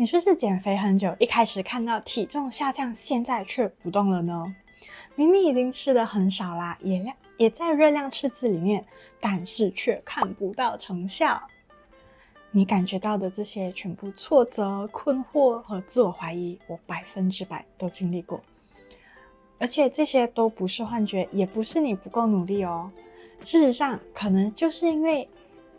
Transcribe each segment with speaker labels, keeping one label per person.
Speaker 1: 你是不是减肥很久，一开始看到体重下降，现在却不动了呢？明明已经吃的很少啦，也在热量赤字里面，但是却看不到成效。你感觉到的这些全部挫折、困惑和自我怀疑，我100%都经历过。而且这些都不是幻觉，也不是你不够努力哦。事实上，可能就是因为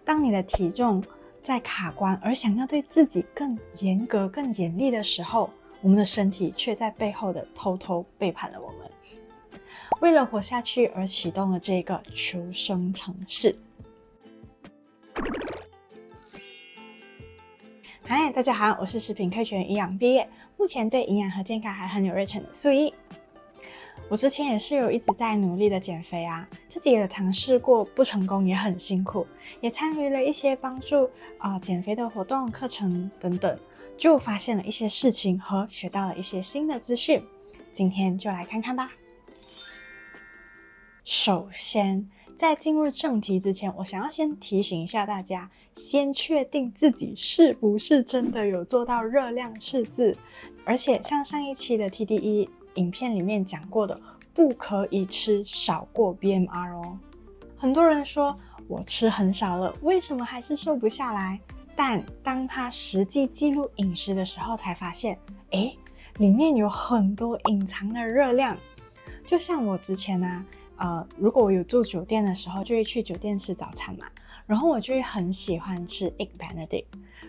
Speaker 1: 当你的体重在卡关，而想要对自己更严格、更严厉的时候，我们的身体却在背后的偷偷背叛了我们。为了活下去而启动了这个求生程式。嗨，大家好，我是食品科学营养毕业，目前对营养和健康还很有热忱的素一。我之前也是有一直在努力的减肥啊，自己也尝试过，不成功也很辛苦，也参与了一些帮助减肥的活动、课程等等，就发现了一些事情和学到了一些新的资讯。今天就来看看吧。首先，在进入正题之前，我想要先提醒一下大家，先确定自己是不是真的有做到热量赤字，而且像上一期的 TDE 影片里面讲过的，不可以吃少过 BMR 哦。很多人说我吃很少了，为什么还是瘦不下来？但当他实际记录饮食的时候，才发现，里面有很多隐藏的热量。就像我之前如果我有住酒店的时候，就会去酒店吃早餐嘛，然后我就会很喜欢吃 Egg Benedict，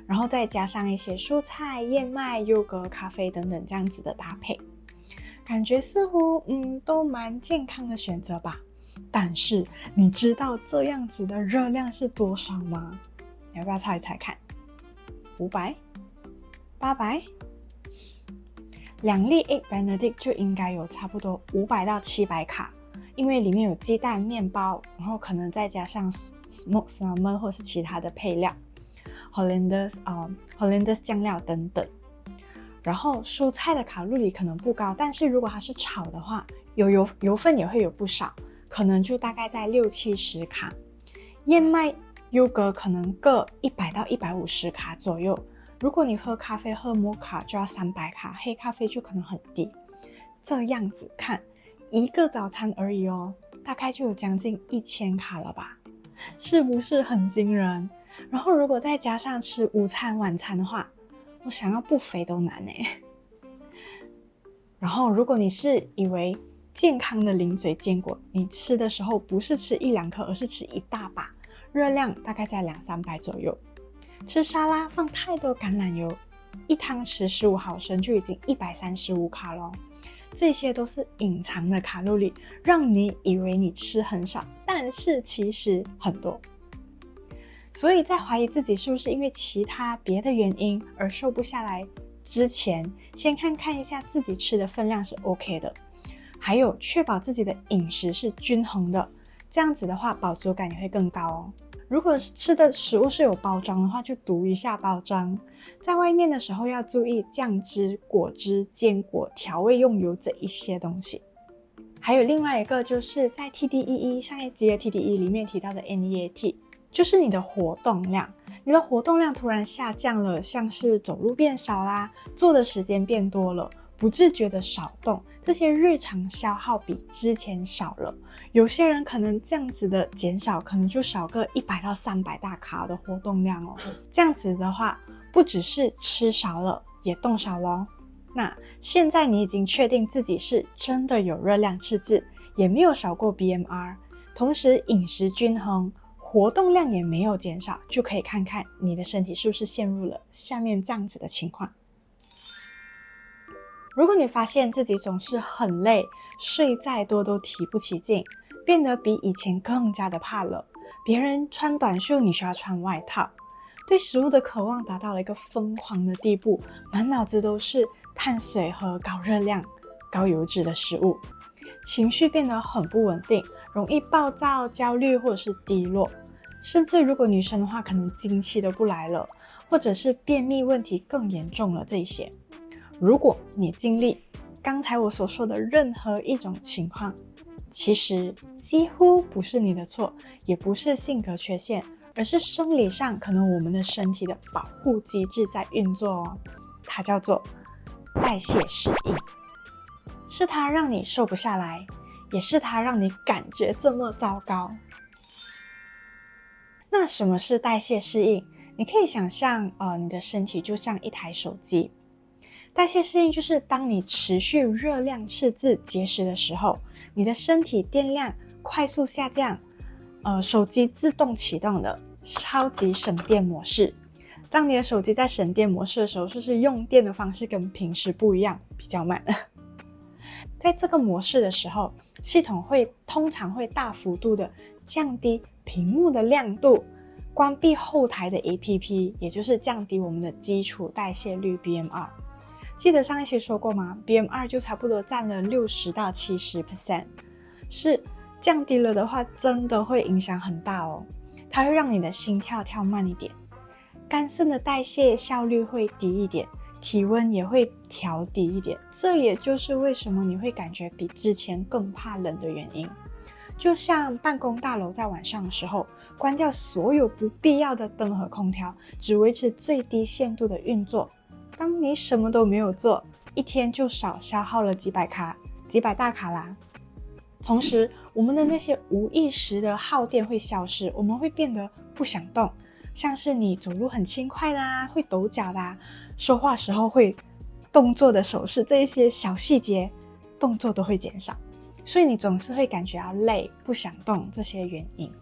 Speaker 1: 然后再加上一些蔬菜、燕麦、优格、咖啡等等这样子的搭配，感觉似乎都蛮健康的选择吧。但是你知道这样子的热量是多少吗？要不要猜一猜看？500、800？ 2粒 Egg Benedict 就应该有差不多500到700卡，因为里面有鸡蛋、面包，然后可能再加上 smoked salmon 或是其他的配料 Hollandaise 酱料等等。然后蔬菜的卡路里可能不高，但是如果它是炒的话，油分也会有不少，可能就大概在60-70卡。燕麦、优格可能各100到150卡左右。如果你喝咖啡喝摩卡就要300卡，黑咖啡就可能很低。这样子看，一个早餐而已哦，大概就有将近1000卡了吧，是不是很惊人？然后如果再加上吃午餐晚餐的话，我想要不肥都难然后如果你是以为健康的零嘴坚果，你吃的时候不是吃1-2颗，而是吃一大把，热量大概在200-300左右。吃沙拉放太多橄榄油，1汤匙15毫升就已经135卡咯。这些都是隐藏的卡路里，让你以为你吃很少，但是其实很多。所以在怀疑自己是不是因为其他别的原因而瘦不下来之前，先看一下自己吃的分量是 OK 的，还有确保自己的饮食是均衡的，这样子的话饱足感也会更高哦。如果吃的食物是有包装的话，就读一下包装。在外面的时候要注意酱汁、果汁、坚果、调味用油这一些东西。还有另外一个就是在 TDEE 上一集的 TDE 里面提到的 NEAT， 就是你的活动量。你的活动量突然下降了，像是走路变少啦，坐的时间变多了，不自觉的少动，这些日常消耗比之前少了。有些人可能这样子的减少，可能就少个100到300大卡的活动量哦。这样子的话，不只是吃少了，也动少了。那现在你已经确定自己是真的有热量赤字，也没有少过 BMR， 同时饮食均衡，活动量也没有减少，就可以看看你的身体是不是陷入了下面这样子的情况。如果你发现自己总是很累，睡再多都提不起劲，变得比以前更加的怕冷，别人穿短袖你需要穿外套，对食物的渴望达到了一个疯狂的地步，满脑子都是碳水和高热量、高油脂的食物，情绪变得很不稳定，容易暴躁、焦虑或者是低落，甚至如果女生的话，可能经期都不来了，或者是便秘问题更严重了这些。如果你经历刚才我所说的任何一种情况，其实几乎不是你的错，也不是性格缺陷，而是生理上可能我们的身体的保护机制在运作哦。它叫做代谢适应，是它让你瘦不下来，也是它让你感觉这么糟糕。那什么是代谢适应？你可以想象你的身体就像一台手机。代谢适应就是当你持续热量赤字节食的时候，你的身体电量快速下降，手机自动启动的超级省电模式。当你的手机在省电模式的时候，就是用电的方式跟平时不一样，比较慢。在这个模式的时候，系统通常会大幅度的降低屏幕的亮度，关闭后台的 APP， 也就是降低我们的基础代谢率 BMR。记得上一期说过吗？ BMR 就差不多占了60到70%， 是降低了的话真的会影响很大哦。它会让你的心跳跳慢一点，肝肾的代谢效率会低一点，体温也会调低一点，这也就是为什么你会感觉比之前更怕冷的原因。就像办公大楼在晚上的时候关掉所有不必要的灯和空调，只维持最低限度的运作，当你什么都没有做，一天就少消耗了几百大卡啦。同时我们的那些无意识的耗电会消失，我们会变得不想动，像是你走路很轻快啦，会抖脚啦，说话时候会动作的手势，这一些小细节动作都会减少，所以你总是会感觉到累，不想动，这些原因。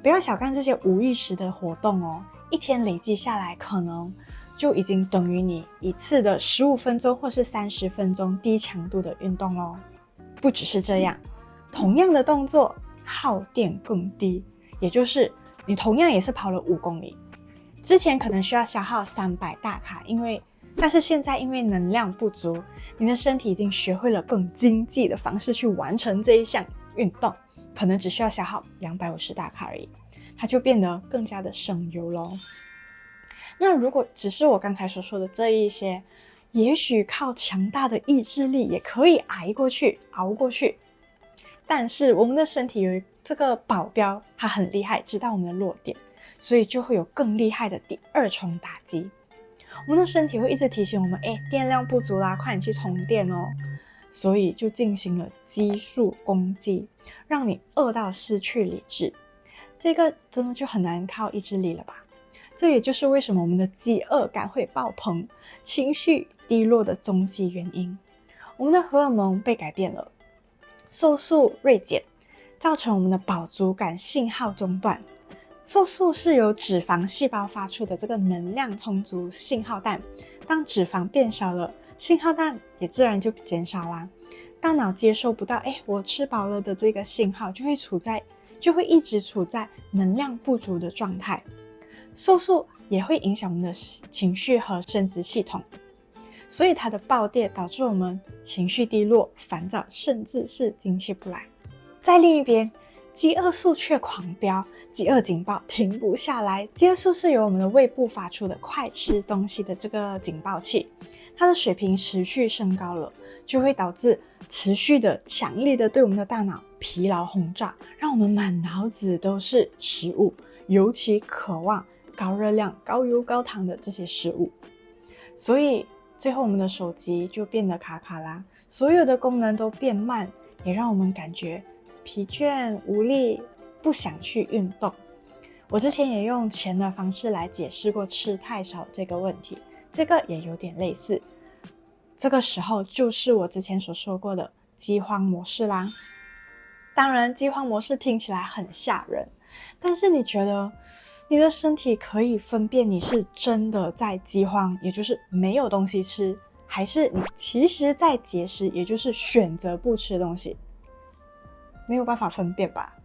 Speaker 1: 不要小看这些无意识的活动哦，一天累积下来可能就已经等于你一次的15分钟或是30分钟低强度的运动咯。不只是这样，同样的动作耗电更低，也就是你同样也是跑了5公里，之前可能需要消耗300大卡，但是现在因为能量不足，你的身体已经学会了更经济的方式去完成这一项运动，可能只需要消耗250大卡而已，它就变得更加的省油咯。那如果只是我刚才所说的这一些，也许靠强大的意志力也可以熬过去，但是我们的身体有这个保镖，它很厉害，知道我们的弱点，所以就会有更厉害的第2重打击。我们的身体会一直提醒我们，电量不足啦，快点去充电哦。所以就进行了激素攻击，让你饿到失去理智。这个真的就很难靠意志力了吧？这也就是为什么我们的饥饿感会爆棚，情绪低落的终极原因。我们的荷尔蒙被改变了，瘦素锐减，造成我们的饱足感信号中断。瘦素是由脂肪细胞发出的这个能量充足信号弹，当脂肪变少了，信号弹也自然就减少啦。大脑接收不到我吃饱了的这个信号，就会一直处在能量不足的状态。瘦素也会影响我们的情绪和生殖系统，所以它的暴跌导致我们情绪低落、烦躁，甚至是精气不来。在另一边，饥饿素却狂飙，饥饿警报停不下来。饥饿素是由我们的胃部发出的快吃东西的这个警报器，它的水平持续升高了，就会导致持续的强烈的对我们的大脑疲劳轰炸，让我们满脑子都是食物，尤其渴望高热量、高油、高糖的这些食物。所以最后我们的手机就变得卡卡啦，所有的功能都变慢，也让我们感觉疲倦无力，不想去运动。我之前也用钱的方式来解释过吃太少这个问题，这个也有点类似。这个时候就是我之前所说过的饥荒模式啦。当然饥荒模式听起来很吓人，但是你觉得你的身体可以分辨你是真的在饥荒，也就是没有东西吃，还是你其实在节食，也就是选择不吃东西？没有办法分辨吧？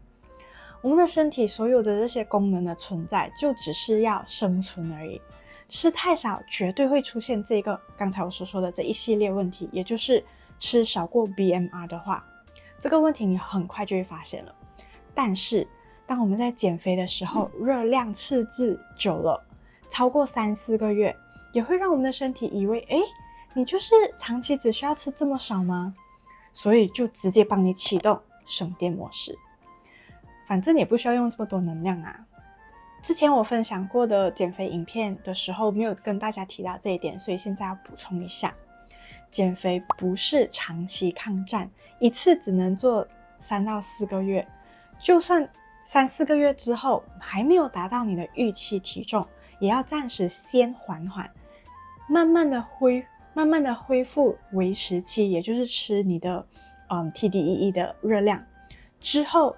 Speaker 1: 我们的身体所有的这些功能的存在，就只是要生存而已。吃太少绝对会出现这个刚才我所说的这一系列问题，也就是吃少过 BMR 的话，这个问题你很快就会发现了。但是当我们在减肥的时候，热量赤字久了，超过3-4个月，也会让我们的身体以为你就是长期只需要吃这么少吗？所以就直接帮你启动省电模式，反正也不需要用这么多能量啊。之前我分享过的减肥影片的时候，没有跟大家提到这一点，所以现在要补充一下。减肥不是长期抗战，一次只能做3到4个月，就算3、4个月之后还没有达到你的预期体重，也要暂时先缓缓，慢慢的恢复维持期，也就是吃你的TDEE 的热量之后，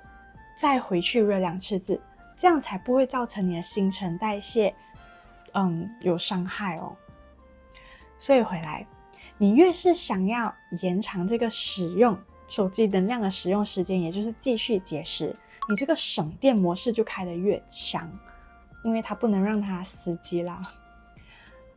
Speaker 1: 再回去热量赤字，这样才不会造成你的新陈代谢有伤害哦。所以回来，你越是想要延长这个使用手机能量的使用时间，也就是继续节食，你这个省电模式就开得越强，因为它不能让它死机啦。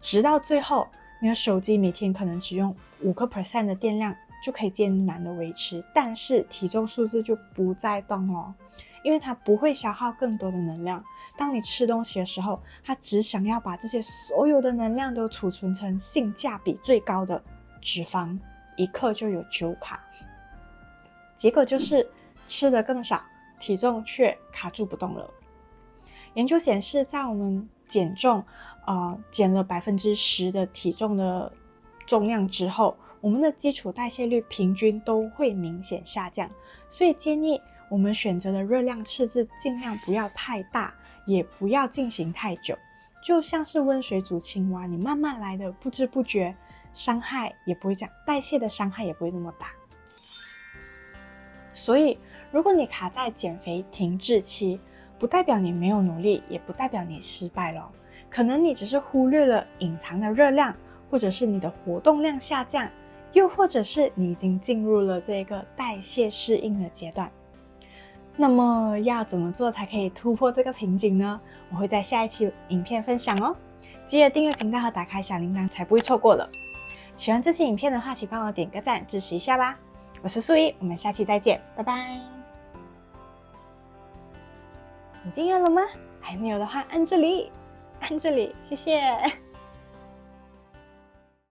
Speaker 1: 直到最后，你的手机每天可能只用5% 的电量就可以艰难的维持，但是体重数字就不再动了，因为它不会消耗更多的能量。当你吃东西的时候，它只想要把这些所有的能量都储存成性价比最高的脂肪，一克就有9卡。结果就是吃得更少，体重却卡住不动了。研究显示，在我们减重减了10%的体重的重量之后，我们的基础代谢率平均都会明显下降，所以建议我们选择的热量赤字尽量不要太大，也不要进行太久，就像是温水煮青蛙，你慢慢来的，不知不觉伤害也不会这样，代谢的伤害也不会那么大。所以如果你卡在减肥停滞期，不代表你没有努力，也不代表你失败了，可能你只是忽略了隐藏的热量，或者是你的活动量下降，又或者是你已经进入了这个代谢适应的阶段。那么要怎么做才可以突破这个瓶颈呢？我会在下一期影片分享哦，记得订阅频道和打开小铃铛才不会错过了。喜欢这期影片的话，请帮我点个赞支持一下吧。我是素一，我们下期再见，拜拜。你订阅了吗？还没有的话，按这里，谢谢。